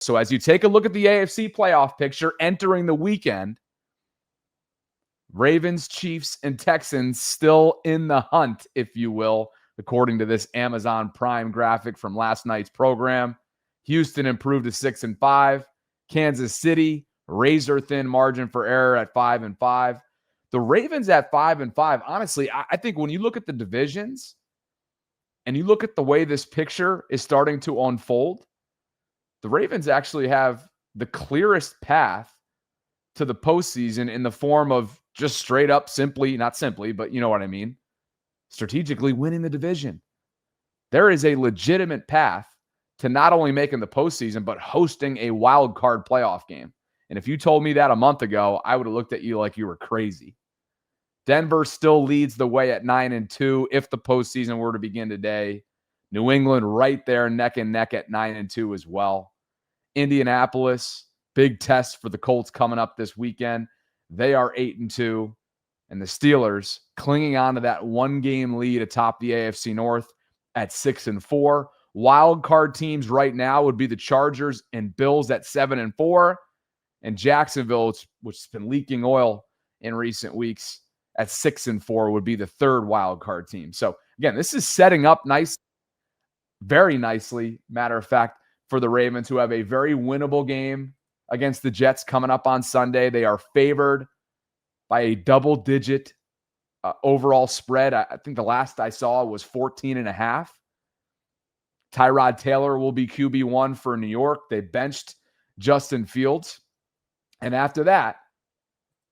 So as you take a look at the AFC playoff picture entering the weekend, Ravens, Chiefs, and Texans still in the hunt, if you will, according to this Amazon Prime graphic from last night's program. Houston improved to 6-5. Kansas City, razor-thin margin for error at 5-5. The Ravens at 5-5, honestly, I think when you look at the divisions and you look at the way this picture is starting to unfold, the Ravens actually have the clearest path to the postseason in the form of just straight up not simply, but you know what I mean, strategically winning the division. There is a legitimate path to not only making the postseason, but hosting a wild card playoff game. And if you told me that a month ago, I would have looked at you like you were crazy. Denver still leads the way at 9-2 if the postseason were to begin today. New England right there neck and neck at 9-2 as well. Indianapolis, big test for the Colts coming up this weekend. They are 8-2. And the Steelers clinging on to that one-game lead atop the AFC North at 6-4. Wild card teams right now would be the Chargers and Bills at 7-4. And Jacksonville, which has been leaking oil in recent weeks, at 6-4 would be the third wild card team. So again, this is setting up nice, very nicely, matter of fact, for the Ravens, who have a very winnable game against the Jets coming up on Sunday. They are favored by a double-digit overall spread. I think the last I saw was 14.5. Tyrod Taylor will be QB1 for New York. They benched Justin Fields. And after that,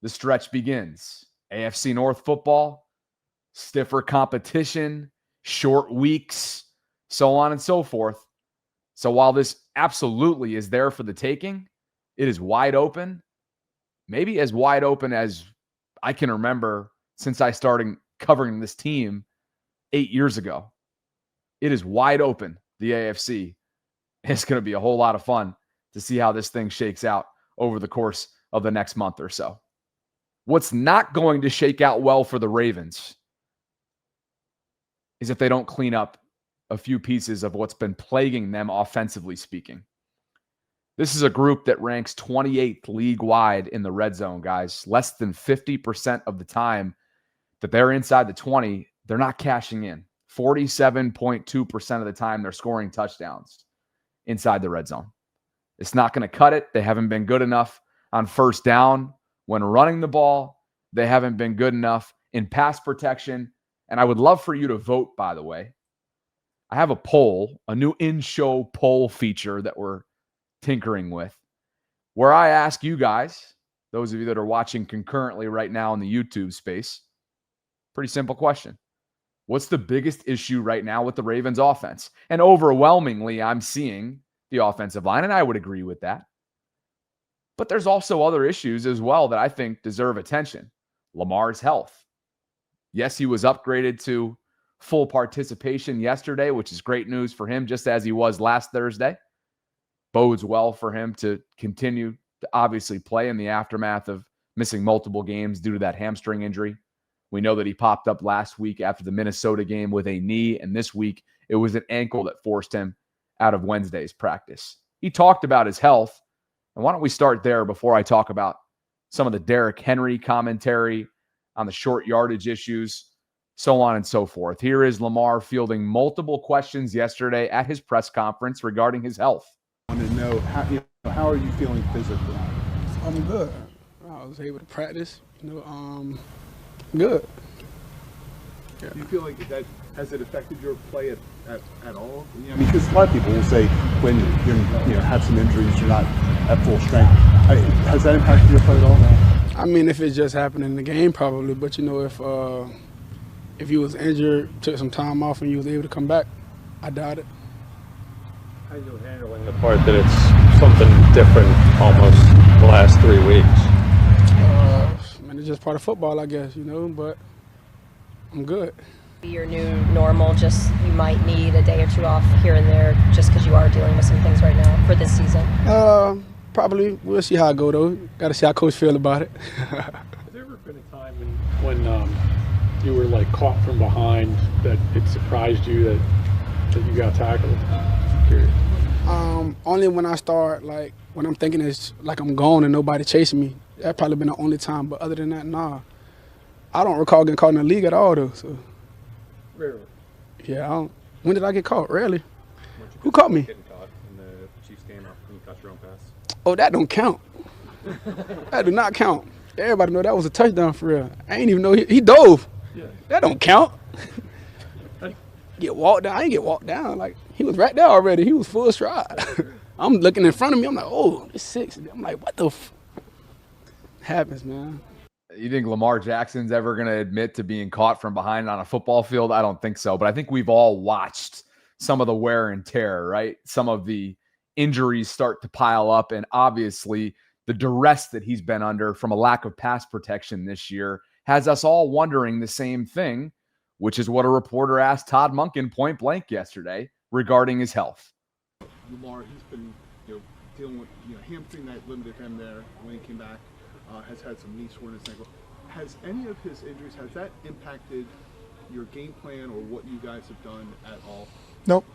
the stretch begins. AFC North football, stiffer competition, short weeks, so on and so forth. So while this absolutely is there for the taking, it is wide open, maybe as wide open as I can remember since I started covering this team 8 years ago. It is wide open, the AFC. It's going to be a whole lot of fun to see how this thing shakes out over the course of the next month or so. What's not going to shake out well for the Ravens is if they don't clean up a few pieces of what's been plaguing them offensively speaking. This is a group that ranks 28th league-wide in the red zone, guys. Less than 50% of the time that they're inside the 20, they're not cashing in. 47.2% of the time they're scoring touchdowns inside the red zone. It's not going to cut it. They haven't been good enough on first down when running the ball. They haven't been good enough in pass protection. And I would love for you to vote, by the way. I have a poll, a new in-show poll feature that we're tinkering with, where I ask you guys, those of you that are watching concurrently right now in the YouTube space, pretty simple question. What's the biggest issue right now with the Ravens offense? And overwhelmingly, I'm seeing the offensive line, and I would agree with that. But there's also other issues as well that I think deserve attention. Lamar's health. Yes, he was upgraded to full participation yesterday, which is great news for him, just as he was last Thursday. Bodes well for him to continue to obviously play in the aftermath of missing multiple games due to that hamstring injury. We know that he popped up last week after the Minnesota game with a knee, and this week it was an ankle that forced him out of Wednesday's practice. He talked about his health, and why don't we start there before I talk about some of the Derrick Henry commentary on the short yardage issues, so on and so forth. Here is Lamar fielding multiple questions yesterday at his press conference regarding his health. I want to know how are you feeling physically? I'm good. I was able to practice, good. Yeah. Do you feel like that has it affected your play at all? Because a lot of people will say when you have some injuries, you're not at full strength. Has that impacted your play at all? I mean, if it just happened in the game, probably. But if you was injured, took some time off, and you was able to come back, I doubt it. How are you handling the part that it's something different almost the last 3 weeks? It's just part of football, I guess, but I'm good. Your new normal, just you might need a day or two off here and there just because you are dealing with some things right now for this season? Probably. We'll see how I go, though. Got to see how Coach feel about it. Has there ever been a time when you were, caught from behind that it surprised you that you got tackled? I'm curious. Only when I start, like, when I'm thinking it's like I'm gone and nobody chasing me. That probably been the only time. But other than that, nah. I don't recall getting caught in the league at all, though. So. Rarely. Yeah, I don't. When did I get caught? Rarely. Who caught me? Getting caught in the Chiefs game when you caught your own pass. Oh, that don't count. That do not count. Everybody know that was a touchdown for real. I ain't even know he dove. Yeah. That don't count. Get walked down. I ain't get walked down. Like, he was right there already. He was full stride. I'm looking in front of me. I'm like, oh, it's 6. I'm like, what the happens, man? You think Lamar Jackson's ever going to admit to being caught from behind on a football field? I don't think so. But I think we've all watched some of the wear and tear, right? Some of the injuries start to pile up. And obviously, the duress that he's been under from a lack of pass protection this year has us all wondering the same thing, which is what a reporter asked Todd Monken point blank yesterday regarding his health. Lamar, he's been dealing with hamstring that limited him there when he came back. Has had some knee soreness. Has any of his injuries, has that impacted your game plan or what you guys have done at all? Nope.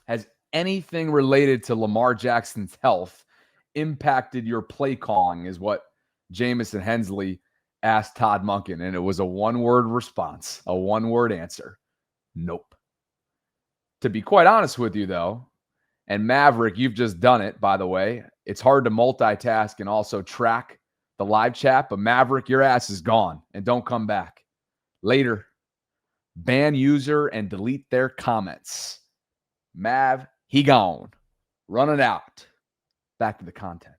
Has anything related to Lamar Jackson's health impacted your play calling is what Jamison Hensley asked Todd Monken, and it was a one-word response, a one-word answer. Nope. To be quite honest with you, though, and Maverick, you've just done it, by the way. It's hard to multitask and also track the live chat, but Maverick, your ass is gone, and don't come back. Later. Ban user and delete their comments. Mav, he gone. Run it out. Back to the content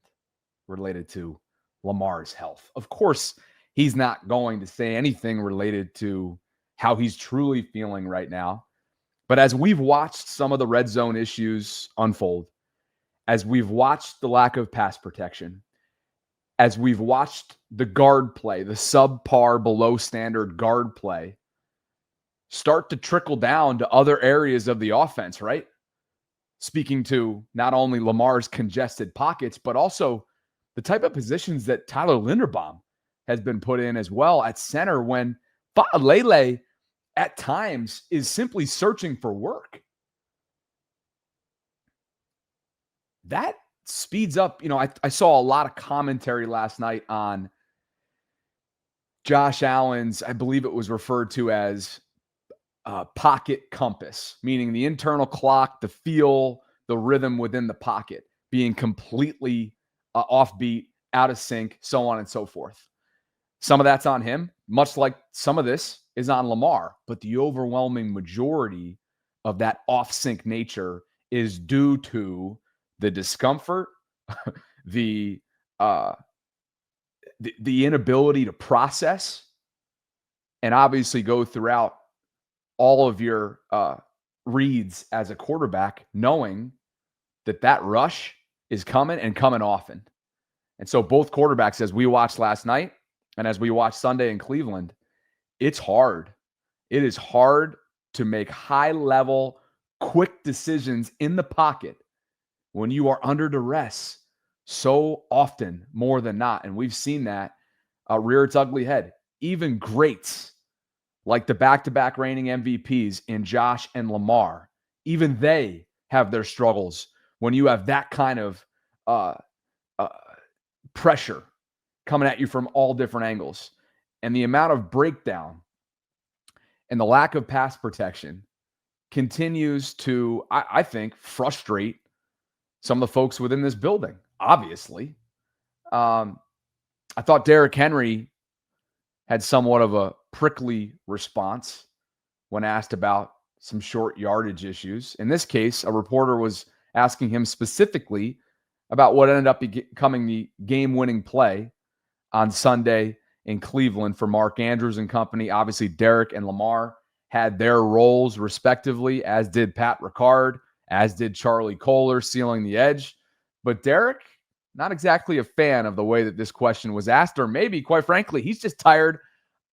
related to Lamar's health. Of course, he's not going to say anything related to how he's truly feeling right now. But as we've watched some of the red zone issues unfold, as we've watched the lack of pass protection, as we've watched the guard play, the subpar below standard guard play, start to trickle down to other areas of the offense, right? Speaking to not only Lamar's congested pockets, but also the type of positions that Tyler Linderbaum has been put in as well at center when Fa'alele at times is simply searching for work. That speeds up. I saw a lot of commentary last night on Josh Allen's, I believe it was referred to as pocket compass, meaning the internal clock, the feel, the rhythm within the pocket being completely offbeat, out of sync, so on and so forth. Some of that's on him, much like some of this is on Lamar, but the overwhelming majority of that off-sync nature is due to the discomfort, the inability to process, and obviously go throughout all of your reads as a quarterback, knowing that rush is coming and coming often. And so both quarterbacks, as we watched last night and as we watched Sunday in Cleveland, it's hard. It is hard to make high-level, quick decisions in the pocket when you are under duress so often, more than not. And we've seen that rear its ugly head. Even greats like the back-to-back reigning MVPs in Josh and Lamar, even they have their struggles when you have that kind of pressure coming at you from all different angles. And the amount of breakdown and the lack of pass protection continues to, I think, frustrate some of the folks within this building, obviously. I thought Derrick Henry had somewhat of a prickly response when asked about some short yardage issues. In this case, a reporter was asking him specifically about what ended up becoming the game-winning play on Sunday in Cleveland for Mark Andrews and company. Obviously, Derrick and Lamar had their roles respectively, as did Pat Ricard, as did Charlie Kohler, sealing the edge. But Derrick, not exactly a fan of the way that this question was asked, or maybe, quite frankly, he's just tired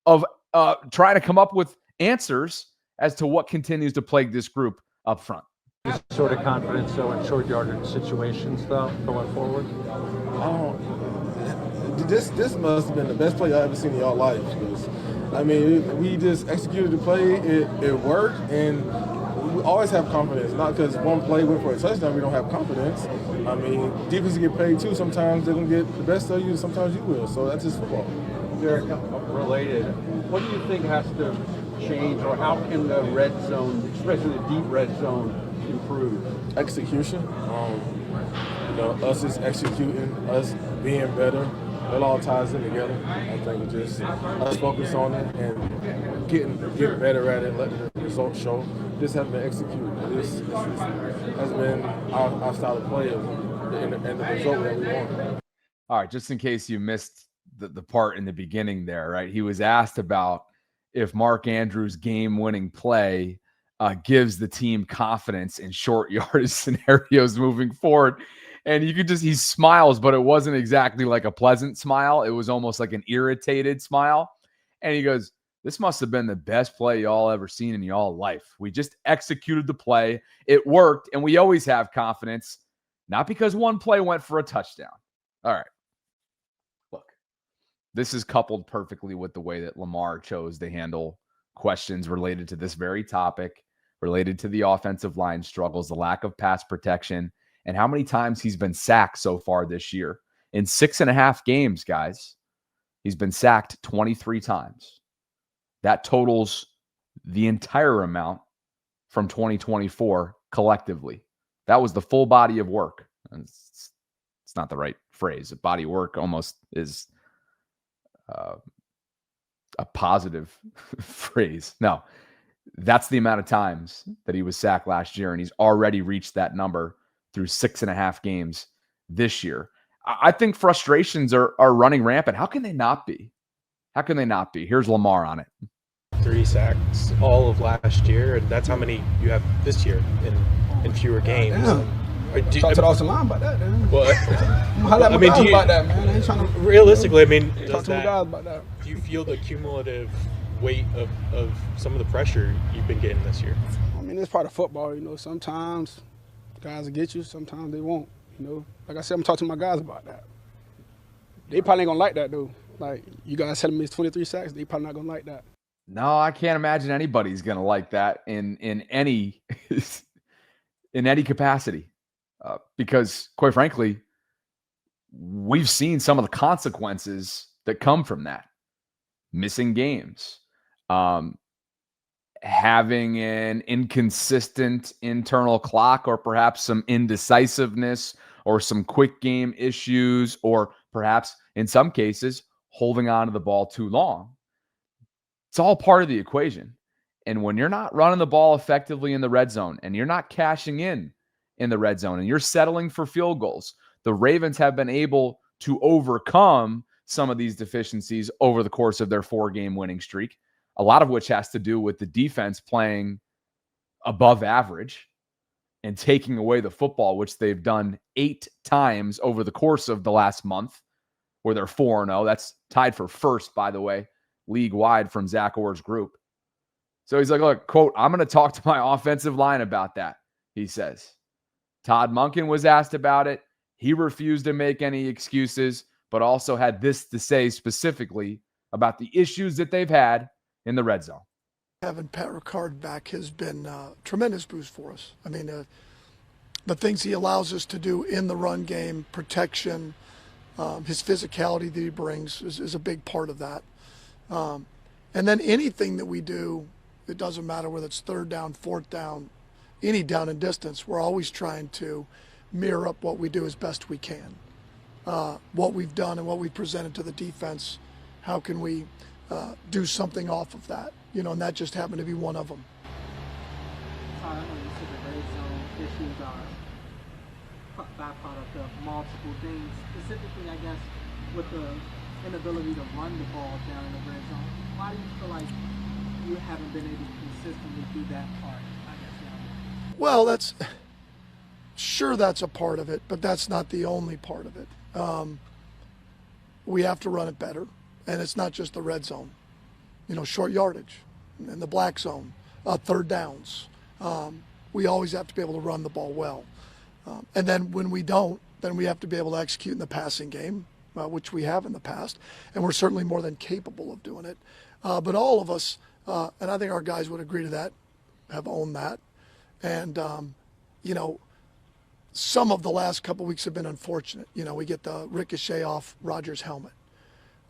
of trying to come up with answers as to what continues to plague this group up front. Sort of confidence, though, in short yardage situations, though, going forward? This must have been the best play I've ever seen in y'all life. I mean, we just executed the play. It worked, and we always have confidence. Not because one play went for a touchdown, we don't have confidence. I mean, defense get paid too. Sometimes they're going to get the best of you, sometimes you will. So that's just football. Derrick, related, what do you think has to change, or how can the red zone, especially the deep red zone, improve? Execution. Us is executing, us being better. It all ties in together. I think it's just us focus on it and getting better at it, letting the results show. Just having to execute. This has been our style of play and the result that we want. All right, just in case you missed the part in the beginning there, right? He was asked about if Mark Andrews' game-winning play gives the team confidence in short yardage scenarios moving forward. And you could he smiles, but it wasn't exactly like a pleasant smile. It was almost like an irritated smile. And he goes, this must have been the best play y'all ever seen in y'all life. We just executed the play. It worked. And we always have confidence, not because one play went for a touchdown. All right. Look, this is coupled perfectly with the way that Lamar chose to handle questions related to this very topic, related to the offensive line struggles, the lack of pass protection, and how many times he's been sacked so far this year. In 6.5 games, guys, he's been sacked 23 times. That totals the entire amount from 2024 collectively. That was the full body of work. It's not the right phrase. Body of work almost is a positive phrase. No, that's the amount of times that he was sacked last year, and he's already reached that number through 6.5 games this year. I think frustrations are running rampant. How can they not be? How can they not be? Here's Lamar on it. 3 sacks all of last year, and that's how many you have this year in fewer games. Talk to the offensive line about that, man. What? I mean, about that, man. I ain't trying to, realistically, I mean, talk to the guys about that. Do you feel the cumulative weight of some of the pressure you've been getting this year? I mean, it's part of football, Sometimes guys will get you, sometimes they won't, Like I said, I'm talking to my guys about that. They probably ain't gonna like that, though. Like, you guys telling me it's 23 sacks, they probably not gonna like that. No, I can't imagine anybody's gonna like that in any in any capacity, because quite frankly, we've seen some of the consequences that come from that. Missing games, having an inconsistent internal clock, or perhaps some indecisiveness, or some quick game issues, or perhaps in some cases holding on to the ball too long. It's all part of the equation. And when you're not running the ball effectively in the red zone, and you're not cashing in the red zone, and you're settling for field goals, the Ravens have been able to overcome some of these deficiencies over the course of their 4-game winning streak, a lot of which has to do with the defense playing above average and taking away the football, which they've done 8 times over the course of the last month, where they're 4-0. That's tied for first, by the way, league-wide from Zach Orr's group. So he's like, look, quote, I'm going to talk to my offensive line about that, he says. Todd Monken was asked about it. He refused to make any excuses, but also had this to say specifically about the issues that they've had in the red zone. Having Pat Ricard back has been a tremendous boost for us. I mean, the things he allows us to do in the run game, protection, his physicality that he brings is a big part of that. And then anything that we do, it doesn't matter whether it's 3rd down, 4th down, any down and distance, we're always trying to mirror up what we do as best we can. What we've done and what we've presented to the defense, how can we do something off of that? And that just happened to be one of them. I know you said the red zone issues are byproduct of multiple things, specifically, I guess, with the inability to run the ball down in the red zone. Why do you feel like you haven't been able to consistently do that part, I guess, now? Well, that's a part of it, but that's not the only part of it. We have to run it better, and it's not just the red zone. Short yardage in the black zone, 3rd downs. We always have to be able to run the ball well. And then when we don't, then we have to be able to execute in the passing game, which we have in the past, and we're certainly more than capable of doing it. But all of us, and I think our guys would agree to that, have owned that. And, you know, some of the last couple weeks have been unfortunate. You know, we get the ricochet off Rodgers' helmet.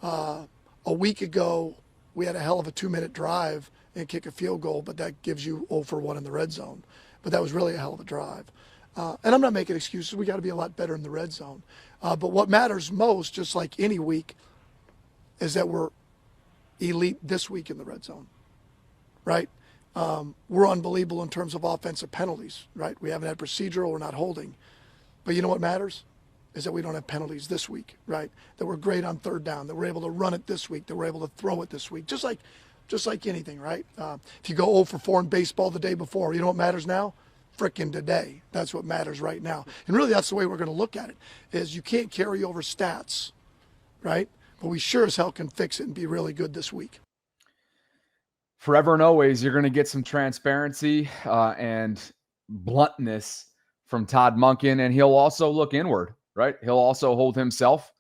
A week ago, we had a hell of a 2-minute drive and kick a field goal, but that gives you 0 for 1 in the red zone. But that was really a hell of a drive. And I'm not making excuses. We got to be a lot better in the red zone. But what matters most, just like any week, is that we're elite this week in the red zone, right? We're unbelievable in terms of offensive penalties, right? We haven't had procedural, we're not holding. But you know what matters? Is that we don't have penalties this week, right? That we're great on third down, that we're able to run it this week, that we're able to throw it this week. Just like anything, right? If you go 0 for 4 in baseball the day before, you know what matters now? Frickin' today. That's what matters right now. And really that's the way we're going to look at it, is you can't carry over stats, right? But we sure as hell can fix it and be really good this week. Forever and always, you're going to get some transparency and bluntness from Todd Monken, and he'll also look inward, right? He'll also hold himself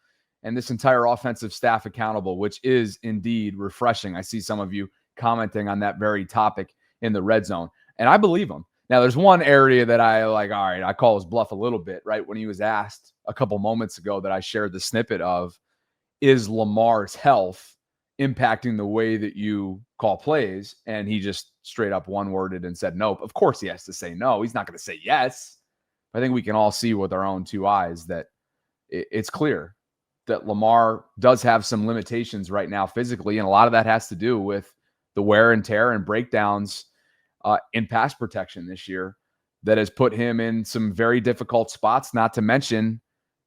and this entire offensive staff accountable, which is indeed refreshing. I see some of you commenting on that very topic in the red zone, and I believe him. Now, there's one area that I like, all right, I call his bluff a little bit, right? When he was asked a couple moments ago that I shared the snippet of, is Lamar's health impacting the way that you call plays? And he just straight up one-worded and said nope. Of course he has to say no. He's not going to say yes. I think we can all see with our own two eyes that it's clear that Lamar does have some limitations right now physically, and a lot of that has to do with the wear and tear and breakdowns in pass protection this year that has put him in some very difficult spots, not to mention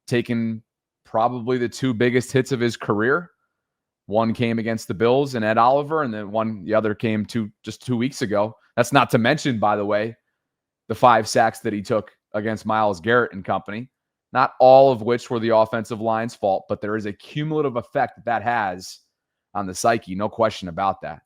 taking probably the 2 biggest hits of his career. One came against the Bills and Ed Oliver, and then the other came just 2 weeks ago. That's not to mention, by the way, the 5 sacks that he took against Myles Garrett and company, not all of which were the offensive line's fault, but there is a cumulative effect that has on the psyche. No question about that.